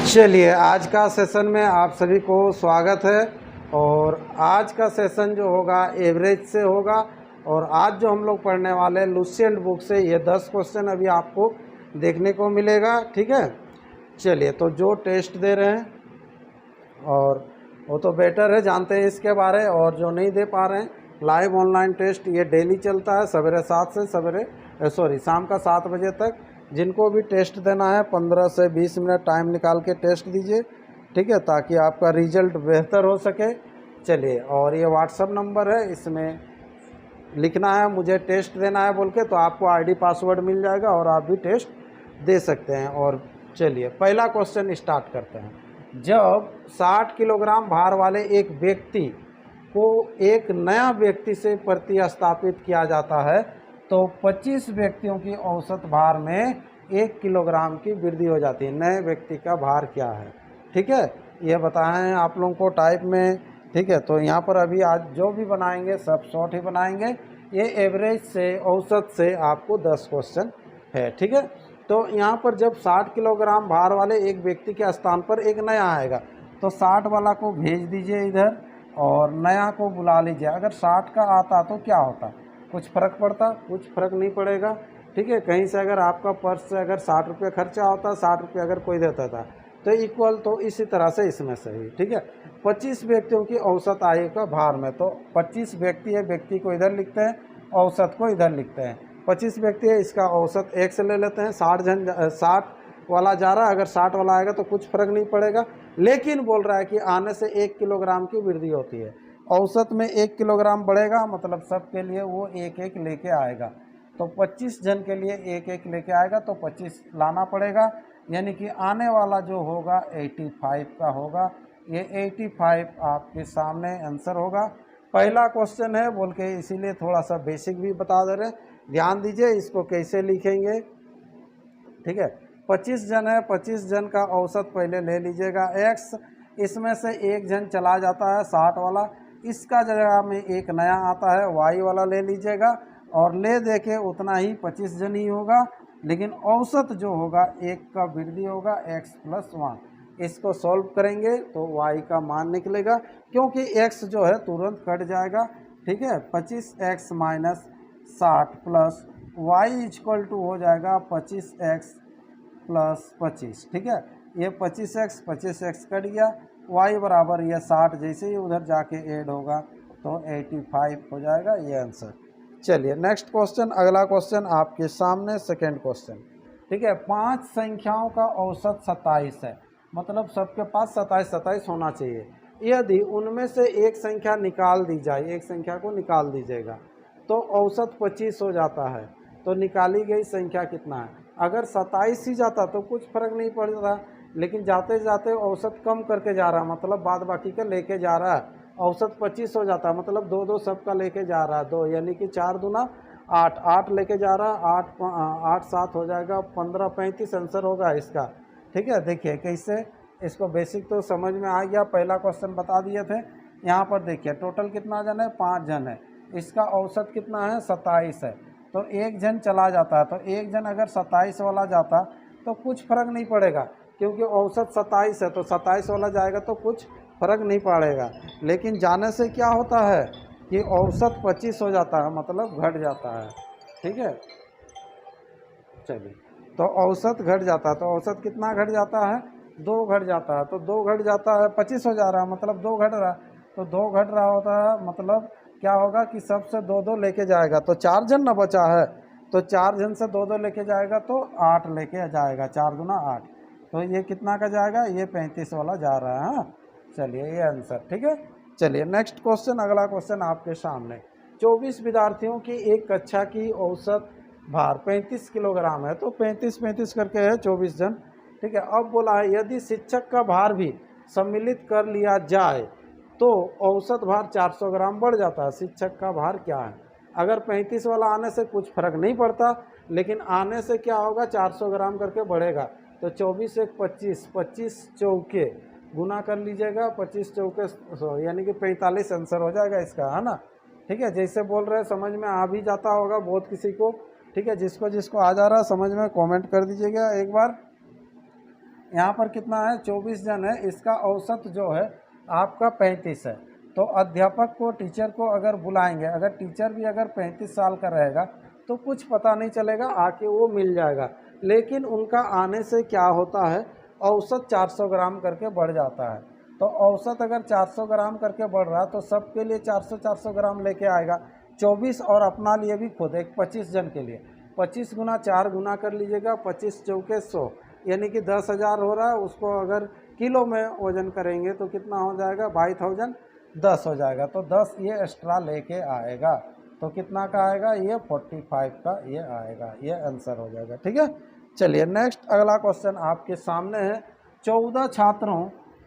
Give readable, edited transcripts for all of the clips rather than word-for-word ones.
चलिए, आज का सेशन में आप सभी को स्वागत है। और आज का सेशन जो होगा एवरेज से होगा। और आज जो हम लोग पढ़ने वाले हैं लुसेंट बुक से ये 10 क्वेश्चन अभी आपको देखने को मिलेगा। ठीक है, चलिए, तो जो टेस्ट दे रहे हैं और वो तो बेटर है, जानते हैं इसके बारे। और जो नहीं दे पा रहे हैं, लाइव ऑनलाइन टेस्ट ये डेली चलता है सवेरे 7 से शाम का 7 बजे तक। जिनको भी टेस्ट देना है 15 से 20 मिनट टाइम निकाल के टेस्ट दीजिए, ठीक है, ताकि आपका रिजल्ट बेहतर हो सके। चलिए, और ये व्हाट्सअप नंबर है, इसमें लिखना है मुझे टेस्ट देना है बोल के, तो आपको आईडी पासवर्ड मिल जाएगा और आप भी टेस्ट दे सकते हैं। और चलिए, पहला क्वेश्चन स्टार्ट करते हैं। जब 60 किलोग्राम भार वाले एक व्यक्ति को एक नया व्यक्ति से प्रतिस्थापित किया जाता है तो 25 व्यक्तियों की औसत भार में 1 किलोग्राम की वृद्धि हो जाती है। नए व्यक्ति का भार क्या है? ठीक है, ये बताए हैं आप लोगों को टाइप में। ठीक है, तो यहाँ पर अभी आज जो भी बनाएंगे सब शॉर्ट ही बनाएंगे। ये एवरेज से, औसत से आपको 10 क्वेश्चन है। ठीक है, तो यहाँ पर जब 60 किलोग्राम भार वाले एक व्यक्ति के स्थान पर एक नया आएगा तो 60 वाला को भेज दीजिए इधर और नया को बुला लीजिए। अगर 60 का आता तो क्या होता? कुछ फ़र्क पड़ता? कुछ फ़र्क नहीं पड़ेगा। ठीक है, कहीं से अगर आपका पर्स से अगर 60 रुपये खर्चा होता, 60 रुपये अगर कोई देता था तो इक्वल, तो इसी तरह से इसमें सही। ठीक है, 25 व्यक्तियों की औसत आयु का भार में, तो 25 व्यक्ति है, व्यक्ति को इधर लिखते हैं, औसत को इधर लिखते हैं। 25 व्यक्ति है, इसका औसत 1 से ले लेते हैं। 60 वाला जा रहा है, अगर 60 वाला आएगा तो कुछ फ़र्क नहीं पड़ेगा। लेकिन बोल रहा है कि आने से 1 किलोग्राम की वृद्धि होती है। औसत में 1 किलोग्राम बढ़ेगा, मतलब सबके लिए वो एक एक लेके आएगा। तो 25 जन के लिए एक एक लेके आएगा तो 25 लाना पड़ेगा, यानी कि आने वाला जो होगा 85 का होगा। ये 85 आपके सामने आंसर होगा। पहला क्वेश्चन है बोल के इसीलिए थोड़ा सा बेसिक भी बता दे रहे हैं, ध्यान दीजिए इसको कैसे लिखेंगे। ठीक है, 25 जन है, 25 जन का औसत पहले ले लीजिएगा x। इसमें से एक जन चला जाता है 60 वाला, इसका जगह में एक नया आता है y वाला ले लीजिएगा। और ले दे के उतना ही 25 जन ही होगा, लेकिन औसत जो होगा 1 का वृद्धि होगा x + 1। इसको सॉल्व करेंगे तो y का मान निकलेगा, क्योंकि x जो है तुरंत कट जाएगा। ठीक है, 25x - 60 प्लस y = हो जाएगा 25x + 25। ठीक है, ये 25x कट गया, y बराबर ये 60, जैसे ही उधर जाके ऐड होगा तो 85 हो जाएगा ये आंसर। चलिए, नेक्स्ट क्वेश्चन, अगला क्वेश्चन आपके सामने, सेकेंड क्वेश्चन। ठीक है, 5 संख्याओं का औसत 27 है, मतलब सबके पास 27 होना चाहिए। यदि उनमें से एक संख्या निकाल दी जाए, एक संख्या को निकाल दीजिएगा तो औसत 25 हो जाता है। तो निकाली गई संख्या कितना है? अगर 27 ही जाता तो कुछ फर्क नहीं पड़ता, लेकिन जाते जाते औसत कम करके जा रहा है, मतलब बाद बाकी का लेके जा रहा है। औसत 25 हो जाता है, मतलब 2 सबका लेके जा रहा है, 2 यानी कि 4 दूना 8, 8 लेके जा रहा है, 8 7 हो जाएगा 15, 35 आंसर होगा इसका। ठीक है, देखिए कैसे, इसको बेसिक तो समझ में आ गया, पहला क्वेश्चन बता दिए थे। यहाँ पर देखिए टोटल कितना जन है? 5 जन है, इसका औसत कितना है? 27 है। तो एक जन चला जाता है, तो एक जन अगर 27 वाला जाता तो कुछ फर्क नहीं पड़ेगा, क्योंकि औसत 27 है, तो 27 वाला जाएगा तो कुछ फर्क नहीं पड़ेगा। लेकिन जाने से क्या होता है कि औसत 25 हो जाता है, मतलब घट जाता है। ठीक है, चलिए, तो औसत घट जाता है, तो औसत कितना घट जाता है? 2 घट जाता है, तो 2 घट जाता है, 25 हो जा रहा है, मतलब 2 घट रहा है, तो 2 घट रहा होता है, मतलब क्या होगा कि सबसे 2 लेके जाएगा। तो 4 जन ना बचा है, तो 4 जन से 2 लेके जाएगा तो 8 लेके जाएगा, 4 दूना 8, तो ये कितना का जाएगा? ये 35 वाला जा रहा है। हाँ, चलिए, ये आंसर। ठीक है, चलिए नेक्स्ट क्वेश्चन, अगला क्वेश्चन आपके सामने। 24 विद्यार्थियों की एक कक्षा की औसत भार 35 किलोग्राम है, तो 35 करके है 24 जन। ठीक है, अब बोला है यदि शिक्षक का भार भी सम्मिलित कर लिया जाए तो औसत भार 400 ग्राम बढ़ जाता है। शिक्षक का भार क्या है? अगर 35 वाला आने से कुछ फर्क नहीं पड़ता, लेकिन आने से क्या होगा? 400 ग्राम करके बढ़ेगा। तो 24 एक 25, 25 चौके गुना कर लीजिएगा, 25 चौके 100, यानी कि 45 आंसर हो जाएगा इसका, है ना। ठीक है, जैसे बोल रहे हैं समझ में आ भी जाता होगा बहुत किसी को। ठीक है, जिसको जिसको आ जा रहा है समझ में कमेंट कर दीजिएगा एक बार। यहाँ पर कितना है 24 जन है, इसका औसत जो है आपका 35 है। तो अध्यापक को टीचर को अगर बुलाएंगे, अगर टीचर भी अगर 35 साल का रहेगा तो कुछ पता नहीं चलेगा, आके वो मिल जाएगा। लेकिन उनका आने से क्या होता है, औसत 400 ग्राम करके बढ़ जाता है। तो औसत अगर 400 ग्राम करके बढ़ रहा है तो सबके लिए 400 ग्राम लेके आएगा 24, और अपना लिए भी खुद एक 25 जन के लिए 25 गुना 4 गुना कर लीजिएगा, 25 चौके 100, यानी कि 10,000 हो रहा है। उसको अगर किलो में वजन करेंगे तो कितना हो जाएगा, 22,010 हो जाएगा। तो 10 ये एक्स्ट्रा लेके आएगा, तो कितना का आएगा, ये 45 का ये आएगा, ये आंसर हो जाएगा। ठीक है, चलिए नेक्स्ट अगला क्वेश्चन आपके सामने है। 14 छात्रों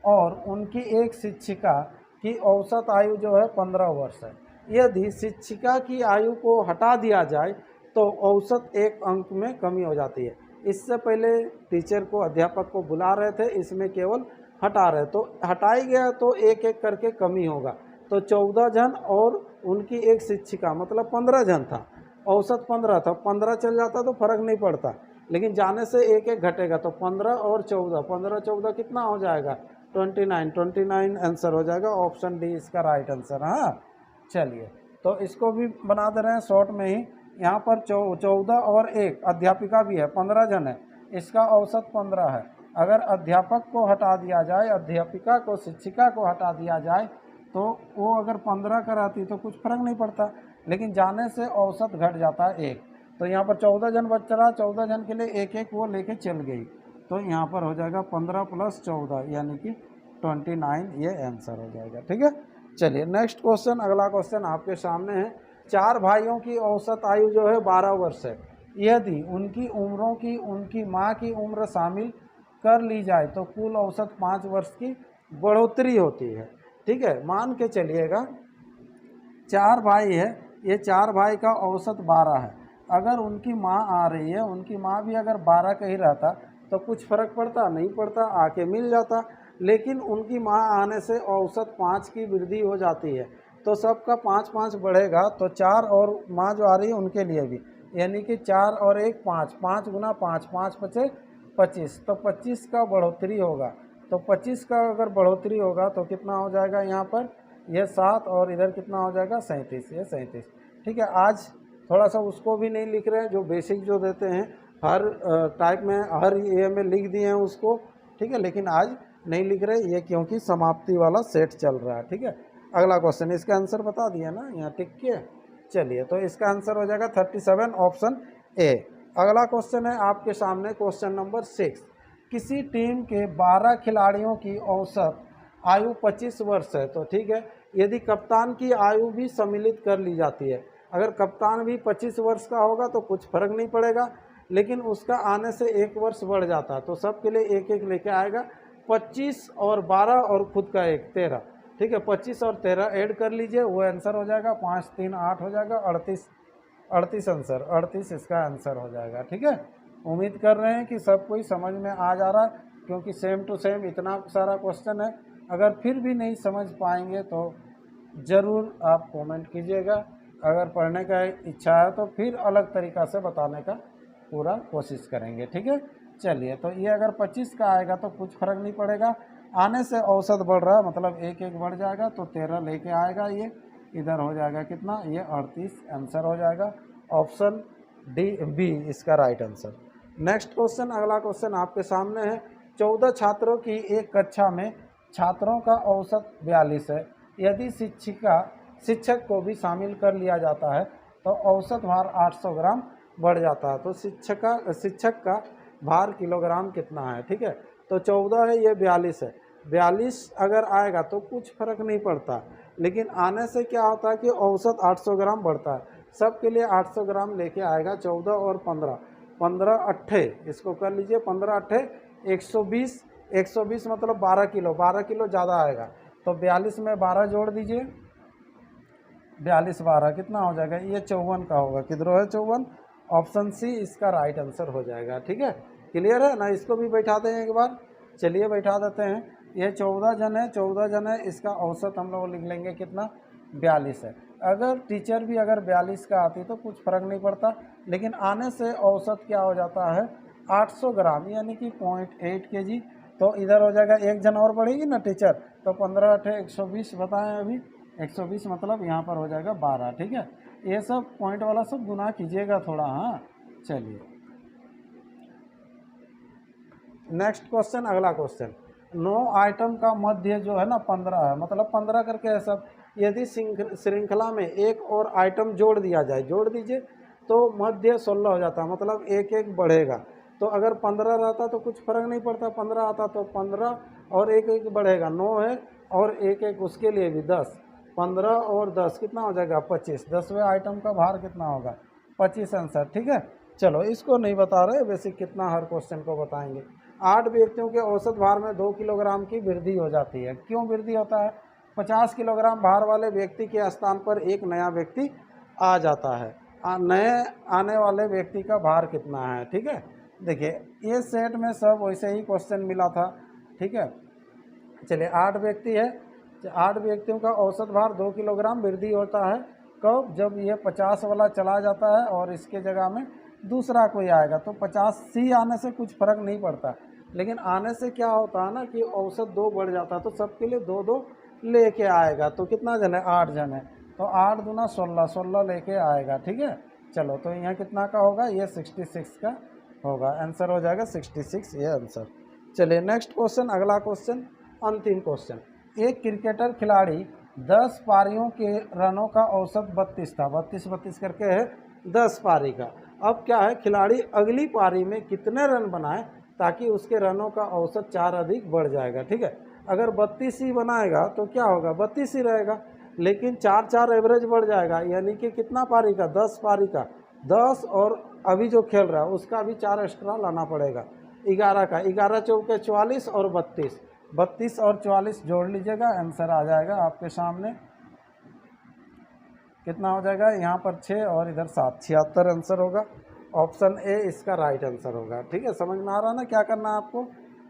और उनकी एक शिक्षिका की औसत आयु जो है 15 वर्ष है। यदि शिक्षिका की आयु को हटा दिया जाए तो औसत 1 अंक में कमी हो जाती है। इससे पहले टीचर को, अध्यापक को बुला रहे थे, इसमें केवल हटा रहे, तो हटाई गया तो एक एक करके कमी होगा। तो 14 जन और उनकी एक शिक्षिका मतलब 15 जन था, औसत 15 था, 15 चल जाता तो फर्क नहीं पड़ता, लेकिन जाने से एक एक घटेगा। तो 15 और 14, 15 14 कितना हो जाएगा, 29 आंसर हो जाएगा। ऑप्शन डी इसका राइट आंसर। हाँ, चलिए तो इसको भी बना दे रहे हैं शॉर्ट में ही। यहाँ पर 14 और एक अध्यापिका भी है, 15 जन है, इसका औसत 15 है। अगर अध्यापक को हटा दिया जाए, अध्यापिका को, शिक्षिका को हटा दिया जाए तो वो अगर 15 कराती तो कुछ फर्क नहीं पड़ता, लेकिन जाने से औसत घट जाता है 1। तो यहाँ पर 14 जन बच रहा, 14 जन के लिए एक एक वो लेके चल गई, तो यहाँ पर हो जाएगा 15 + 14 यानी कि 29, ये आंसर हो जाएगा। ठीक है, चलिए नेक्स्ट क्वेश्चन, अगला क्वेश्चन आपके सामने है। 4 भाइयों की औसत आयु जो है 12 वर्ष है। यदि उनकी उम्रों की उनकी माँ की उम्र शामिल कर ली जाए तो कुल औसत 5 वर्ष की बढ़ोतरी होती है। ठीक है, मान के चलिएगा 4 भाई है, ये 4 भाई का औसत 12 है। अगर उनकी माँ आ रही है, उनकी माँ भी अगर 12 का ही रहता तो कुछ फर्क पड़ता नहीं पड़ता, आके मिल जाता। लेकिन उनकी माँ आने से औसत 5 की वृद्धि हो जाती है, तो सबका 5 बढ़ेगा। तो 4 और माँ जो आ रही है उनके लिए भी, यानी कि 4 और 1 5, 5 गुना 5, 5 × 5 = 25, तो 25 का बढ़ोतरी होगा। तो 25 का अगर बढ़ोतरी होगा तो कितना हो जाएगा, यहाँ पर ये 7 और इधर कितना हो जाएगा 37, ये 37। ठीक है, आज थोड़ा सा उसको भी नहीं लिख रहे हैं, जो बेसिक जो देते हैं हर टाइप में, हर ये में लिख दिए हैं उसको। ठीक है, लेकिन आज नहीं लिख रहे ये, क्योंकि समाप्ति वाला सेट चल रहा है। ठीक है, अगला क्वेश्चन, इसका आंसर बता दिया ना यहाँ टिक के। चलिए तो इसका आंसर हो जाएगा 37, ऑप्शन ए। अगला क्वेश्चन है आपके सामने, क्वेश्चन नंबर 6। किसी टीम के 12 खिलाड़ियों की औसत आयु 25 वर्ष है। तो ठीक है, यदि कप्तान की आयु भी सम्मिलित कर ली जाती है, अगर कप्तान भी 25 वर्ष का होगा तो कुछ फर्क नहीं पड़ेगा, लेकिन उसका आने से 1 वर्ष बढ़ जाता है, तो सबके लिए एक एक लेके आएगा। 25 और 12 और खुद का 1, 13। ठीक है, 25 और 13 ऐड कर लीजिए, वो आंसर हो जाएगा। 5 3 8 हो जाएगा, 38 आंसर, 38 इसका आंसर हो जाएगा। ठीक है, उम्मीद कर रहे हैं कि सब कोई समझ में आ जा रहा है, क्योंकि सेम टू सेम इतना सारा क्वेश्चन है। अगर फिर भी नहीं समझ पाएंगे तो ज़रूर आप कमेंट कीजिएगा। अगर पढ़ने का इच्छा है तो फिर अलग तरीक़ा से बताने का पूरा कोशिश करेंगे। ठीक है, चलिए तो ये अगर 25 का आएगा तो कुछ फ़र्क नहीं पड़ेगा, आने से औसत बढ़ रहा है, मतलब एक एक बढ़ जाएगा, तो 13 लेके आएगा। ये इधर हो जाएगा कितना, ये 38 आंसर हो जाएगा। ऑप्शन डी बी इसका राइट आंसर। नेक्स्ट क्वेश्चन, अगला क्वेश्चन आपके सामने है। 14 छात्रों की एक कक्षा में छात्रों का औसत 42 है। यदि शिक्षक को भी शामिल कर लिया जाता है तो औसत भार 800 ग्राम बढ़ जाता है। तो शिक्षक का भार किलोग्राम कितना है। ठीक है, तो 14 है, ये 42 है। 42 अगर आएगा तो कुछ फर्क नहीं पड़ता, लेकिन आने से क्या होता है कि औसत 800 ग्राम बढ़ता है। सबके लिए 800 ग्राम लेके आएगा। 14 और 15, 15 8, इसको कर लीजिए, 15 8 120, 120 मतलब 12 किलो, 12 किलो ज़्यादा आएगा। तो 42 में 12 जोड़ दीजिए, 42 12 कितना हो जाएगा, ये 54 का होगा। किधरों है 54, ऑप्शन सी इसका राइट आंसर हो जाएगा। ठीक है, क्लियर है ना, इसको भी बैठा दें एक बार। चलिए बैठा देते हैं। ये 14 जन है, 14 जन है, इसका औसत हम लोग लिख लेंगे कितना, 42 है। अगर टीचर भी अगर 42 का आती तो कुछ फ़र्क नहीं पड़ता, लेकिन आने से औसत क्या हो जाता है, 800 ग्राम यानी कि 0.8 kg। तो इधर हो जाएगा, एक जन और बढ़ेगी ना टीचर, तो 15 8 120 बताएं अभी, 120 मतलब यहाँ पर हो जाएगा 12। ठीक है, ये सब पॉइंट वाला सब गुना कीजिएगा थोड़ा। हाँ चलिए नेक्स्ट क्वेश्चन, अगला क्वेश्चन। 9 आइटम का मध्य जो है ना 15 है, मतलब 15 करके है सब। यदि श्रृंखला में एक और आइटम जोड़ दिया जाए, जोड़ दीजिए, तो मध्य 16 हो जाता है, मतलब एक एक बढ़ेगा। तो अगर 15 रहता तो कुछ फर्क नहीं पड़ता, 15 आता तो 15 और एक एक बढ़ेगा, 9 है और एक एक उसके लिए भी 10, 15 और 10 कितना हो जाएगा 25। 10वें आइटम का भार कितना होगा 25 आंसर। ठीक है, चलो इसको नहीं बता रहे, बेसिक कितना हर क्वेश्चन को बताएंगे। 8 व्यक्तियों के औसत भार में 2 किलोग्राम की वृद्धि हो जाती है। क्यों वृद्धि होता है? 50 किलोग्राम भार वाले व्यक्ति के स्थान पर एक नया व्यक्ति आ जाता है। नए आने वाले व्यक्ति का भार कितना है? ठीक है, देखिए ये सेट में सब वैसे ही क्वेश्चन मिला था। ठीक है, चलिए 8 व्यक्ति है, 8 व्यक्तियों का औसत भार 2 किलोग्राम वृद्धि होता है। कब? जब ये 50 वाला चला जाता है और इसके जगह में दूसरा कोई आएगा। तो 50 आने से कुछ फर्क नहीं पड़ता, लेकिन आने से क्या होता है ना कि औसत 2 बढ़ जाता है, तो सबके लिए 2-2 लेके आएगा। तो कितना जन है? 8 जन है, तो 8 दूना 16, 16 लेके आएगा। ठीक है, चलो तो यहाँ कितना का होगा? ये 66 का होगा, आंसर हो जाएगा 66, ये आंसर। चलिए नेक्स्ट क्वेश्चन, अगला क्वेश्चन, अंतिम क्वेश्चन। एक क्रिकेटर खिलाड़ी 10 पारियों के रनों का औसत 32 था, 32 करके है 10 पारी का। अब क्या है, खिलाड़ी अगली पारी में कितने रन बनाए ताकि उसके रनों का औसत 4 अधिक बढ़ जाएगा। ठीक है, अगर 32 ही बनाएगा तो क्या होगा? 32 ही रहेगा, लेकिन 4 एवरेज बढ़ जाएगा, यानी कि कितना पारी का? 10 पारी का 10, और अभी जो खेल रहा है उसका भी 4 एक्स्ट्रा लाना पड़ेगा, 11 का। 11 चौके 44 और 32, 32 और 44 जोड़ लीजिएगा, आंसर आ जाएगा आपके सामने। कितना हो जाएगा? यहाँ पर 6 और इधर 7, 76 आंसर होगा। ऑप्शन ए इसका राइट आंसर होगा। ठीक है, समझ में आ रहा ना क्या करना है आपको?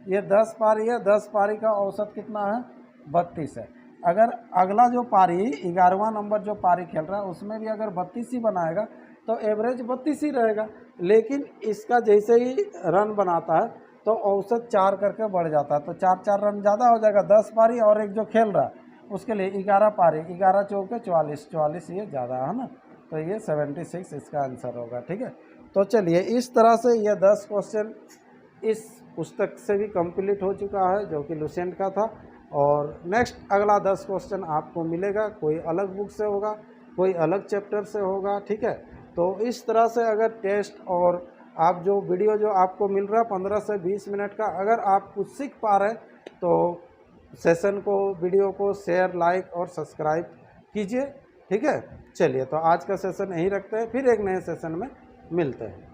ये 10 पारी है, 10 पारी का औसत कितना है? 32 है। अगर अगला जो पारी 11वां नंबर जो पारी खेल रहा है उसमें भी अगर 32 ही बनाएगा तो एवरेज 32 ही रहेगा, लेकिन इसका जैसे ही रन बनाता है तो औसत 4 करके बढ़ जाता है, तो 4 रन ज़्यादा हो जाएगा। 10 पारी और एक जो खेल रहा है उसके लिए 11 पारी, 11 चौके 44, 44 ये ज़्यादा है ना, तो ये 76 इसका आंसर होगा। ठीक है, तो चलिए इस तरह से ये 10 क्वेश्चन इस पुस्तक से भी कंप्लीट हो चुका है जो कि लुसेंट का था। और नेक्स्ट अगला 10 क्वेश्चन आपको मिलेगा, कोई अलग बुक से होगा, कोई अलग चैप्टर से होगा। ठीक है, तो इस तरह से अगर टेस्ट और आप जो वीडियो जो आपको मिल रहा है 15 से 20 मिनट का, अगर आप कुछ सीख पा रहे हैं तो सेशन को, वीडियो को शेयर, लाइक और सब्सक्राइब कीजिए। ठीक है, चलिए तो आज का सेशन यहीं रखते हैं, फिर एक नए सेशन में मिलते हैं।